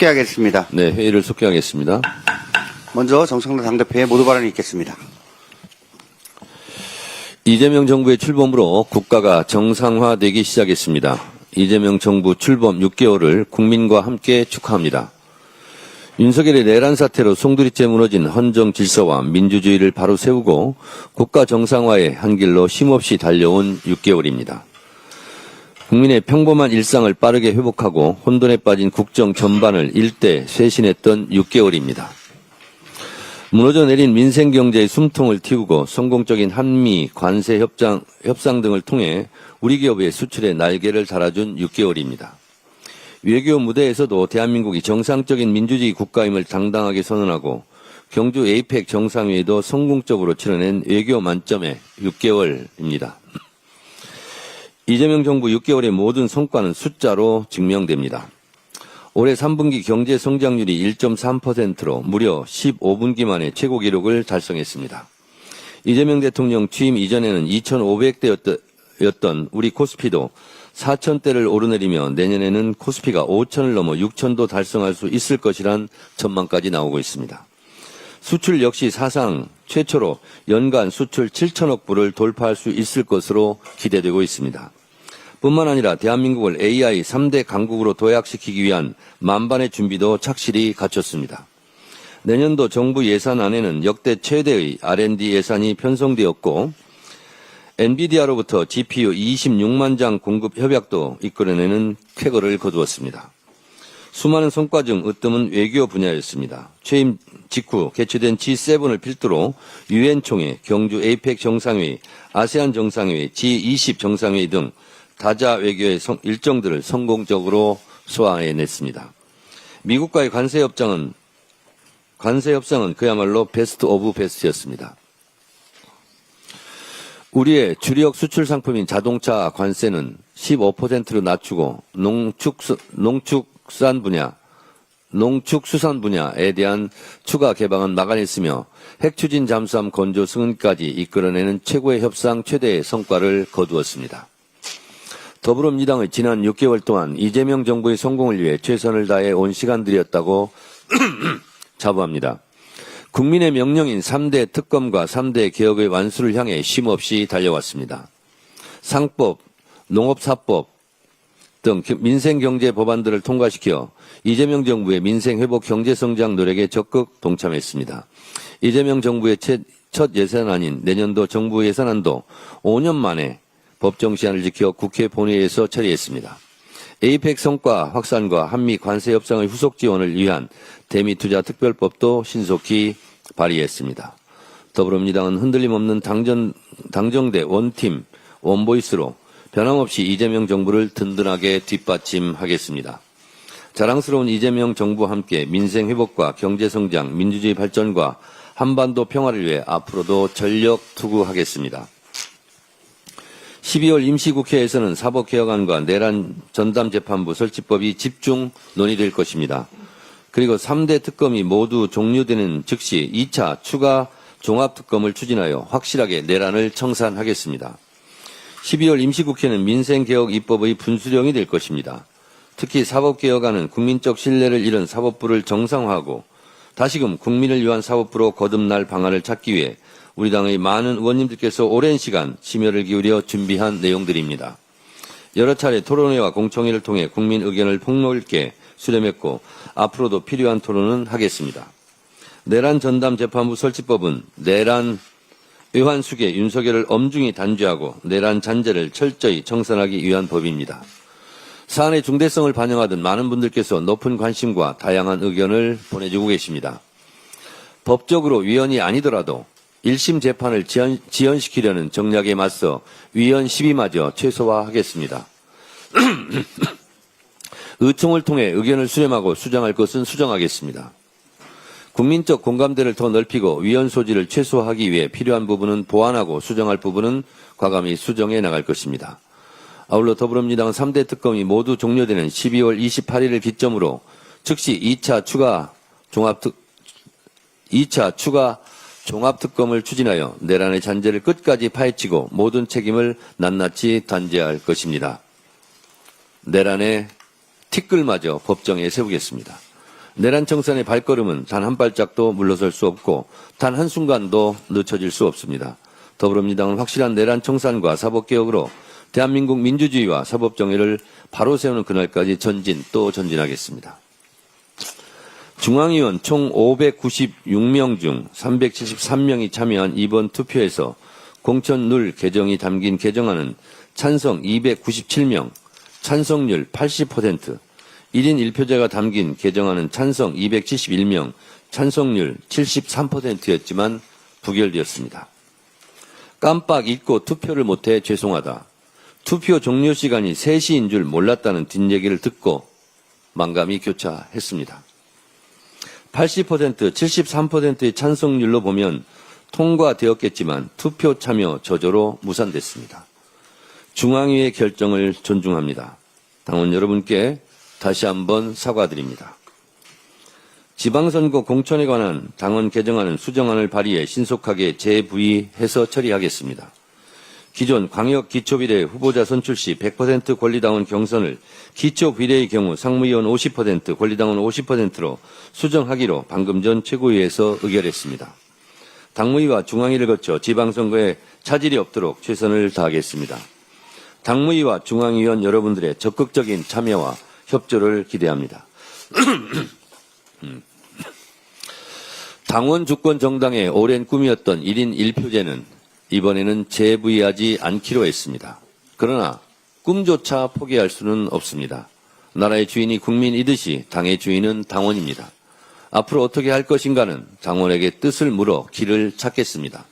속개하겠습니다. 네, 회의를 속개하겠습니다. 먼저 정청래 당대표의 모두 발언이 있겠습니다. 이재명 정부의 출범으로 국가가 정상화되기 시작했습니다. 이재명 정부 출범 6개월을 국민과 함께 축하합니다. 윤석열의 내란 사태로 송두리째 무너진 헌정 질서와 민주주의를 바로 세우고 국가 정상화의 한 길로 쉼없이 달려온 6개월입니다. 국민의 평범한 일상을 빠르게 회복하고 혼돈에 빠진 국정 전반을 일대 쇄신했던 6개월입니다. 무너져 내린 민생 경제의 숨통을 틔우고 성공적인 한미 관세 협상 등을 통해 우리 기업의 수출에 날개를 달아준 6개월입니다. 외교 무대에서도 대한민국이 정상적인 민주주의 국가임을 당당하게 선언하고 경주 에이펙 정상회의도 성공적으로 치러낸 외교 만점의 6개월입니다. 이재명 정부 6개월의 모든 성과는 숫자로 증명됩니다. 올해 3분기 경제 성장률이 1.3%로 무려 15분기 만에 최고 기록을 달성했습니다. 이재명 대통령 취임 이전에는 2,500대였던 우리 코스피도 4,000대를 오르내리며 내년에는 코스피가 5,000을 넘어 6,000도 달성할 수 있을 것이란 전망까지 나오고 있습니다. 수출 역시 사상 최초로 연간 수출 7천억 불을 돌파할 수 있을 것으로 기대되고 있습니다. 뿐만 아니라 대한민국을 AI 3대 강국으로 도약시키기 위한 만반의 준비도 착실히 갖췄습니다. 내년도 정부 예산안에는 역대 최대의 R&D 예산이 편성되었고 엔비디아로부터 GPU 26만 장 공급 협약도 이끌어내는 쾌거를 거두었습니다. 수많은 성과 중 으뜸은 외교 분야였습니다. 취임 직후 개최된 G7을 필두로 UN 총회, 경주 에이펙 정상회의, 아세안 정상회의, G20 정상회의 등 다자 외교의 일정들을 성공적으로 소화해냈습니다. 미국과의 관세 협상은 그야말로 베스트 오브 베스트였습니다. 우리의 주력 수출 상품인 자동차 관세는 15%로 낮추고 농축수산 분야에 대한 추가 개방은 막아냈으며 핵추진 잠수함 건조 승인까지 이끌어내는 최고의 협상 최대의 성과를 거두었습니다. 더불어민주당의 지난 6개월 동안 이재명 정부의 성공을 위해 최선을 다해 온 시간들이었다고 자부합니다. 국민의 명령인 3대 특검과 3대 개혁의 완수를 향해 쉼없이 달려왔습니다. 상법, 농업사법 등 민생경제 법안들을 통과시켜 이재명 정부의 민생회복 경제성장 노력에 적극 동참했습니다. 이재명 정부의 첫 예산안인 내년도 정부 예산안도 5년 만에 법정 시한을 지켜 국회 본회의에서 처리했습니다. 에이펙 성과 확산과 한미 관세 협상의 후속 지원을 위한 대미투자 특별법도 신속히 발의했습니다. 더불어민주당은 흔들림 없는 당정대 원팀, 원보이스로 변함없이 이재명 정부를 든든하게 뒷받침하겠습니다. 자랑스러운 이재명 정부와 함께 민생 회복과 경제 성장, 민주주의 발전과 한반도 평화를 위해 앞으로도 전력 투구하겠습니다. 12월 임시국회에서는 사법개혁안과 내란 전담재판부 설치법이 집중 논의될 것입니다. 그리고 3대 특검이 모두 종료되는 즉시 2차 추가 종합특검을 추진하여 확실하게 내란을 청산하겠습니다. 12월 임시국회는 민생개혁 입법의 분수령이 될 것입니다. 특히 사법개혁안은 국민적 신뢰를 잃은 사법부를 정상화하고 다시금 국민을 위한 사법부로 거듭날 방안을 찾기 위해 우리 당의 많은 의원님들께서 오랜 시간 심혈을 기울여 준비한 내용들입니다. 여러 차례 토론회와 공청회를 통해 국민 의견을 폭넓게 수렴했고 앞으로도 필요한 토론은 하겠습니다. 내란 전담 재판부 설치법은 내란 의환수계 윤석열을 엄중히 단죄하고 내란 잔재를 철저히 청산하기 위한 법입니다. 사안의 중대성을 반영하듯 많은 분들께서 높은 관심과 다양한 의견을 보내주고 계십니다. 법적으로 위헌이 아니더라도 1심 재판을 지연시키려는 정략에 맞서 위헌 시비마저 최소화하겠습니다. 의총을 통해 의견을 수렴하고 수정할 것은 수정하겠습니다. 국민적 공감대를 더 넓히고 위헌 소지를 최소화하기 위해 필요한 부분은 보완하고 수정할 부분은 과감히 수정해 나갈 것입니다. 아울러 더불어민주당은 3대 특검이 모두 종료되는 12월 28일을 기점으로 즉시 2차 추가 종합특검을 추진하여 내란의 잔재를 끝까지 파헤치고 모든 책임을 낱낱이 단죄할 것입니다. 내란의 티끌마저 법정에 세우겠습니다. 내란 청산의 발걸음은 단 한 발짝도 물러설 수 없고 단 한순간도 늦춰질 수 없습니다. 더불어민주당은 확실한 내란 청산과 사법개혁으로 대한민국 민주주의와 사법정의를 바로 세우는 그날까지 전진 또 전진하겠습니다. 중앙위원 총 596명 중 373명이 참여한 이번 투표에서 공천룰 개정이 담긴 개정안은 찬성 297명, 찬성률 80%, 1인 1표제가 담긴 개정안은 찬성 271명, 찬성률 73%였지만 부결되었습니다. 깜빡 잊고 투표를 못해 죄송하다. 투표 종료 시간이 3시인 줄 몰랐다는 뒷얘기를 듣고 만감이 교차했습니다. 80%, 73%의 찬성률로 보면 통과되었겠지만 투표 참여 저조로 무산됐습니다. 중앙위의 결정을 존중합니다. 당원 여러분께 다시 한번 사과드립니다. 지방선거 공천에 관한 당원 개정안은 수정안을 발의해 신속하게 재부의해서 처리하겠습니다. 기존 광역기초비례 후보자 선출 시 100% 권리당원 경선을 기초비례의 경우 상무위원 50%, 권리당원 50%로 수정하기로 방금 전 최고위에서 의결했습니다. 당무위와 중앙위를 거쳐 지방선거에 차질이 없도록 최선을 다하겠습니다. 당무위와 중앙위원 여러분들의 적극적인 참여와 협조를 기대합니다. 당원 주권 정당의 오랜 꿈이었던 1인 1표제는 이번에는 재부의하지 않기로 했습니다. 그러나 꿈조차 포기할 수는 없습니다. 나라의 주인이 국민이듯이 당의 주인은 당원입니다. 앞으로 어떻게 할 것인가는 당원에게 뜻을 물어 길을 찾겠습니다.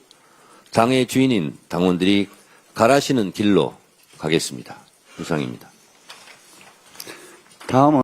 당의 주인인 당원들이 가라시는 길로 가겠습니다. 이상입니다. 다음은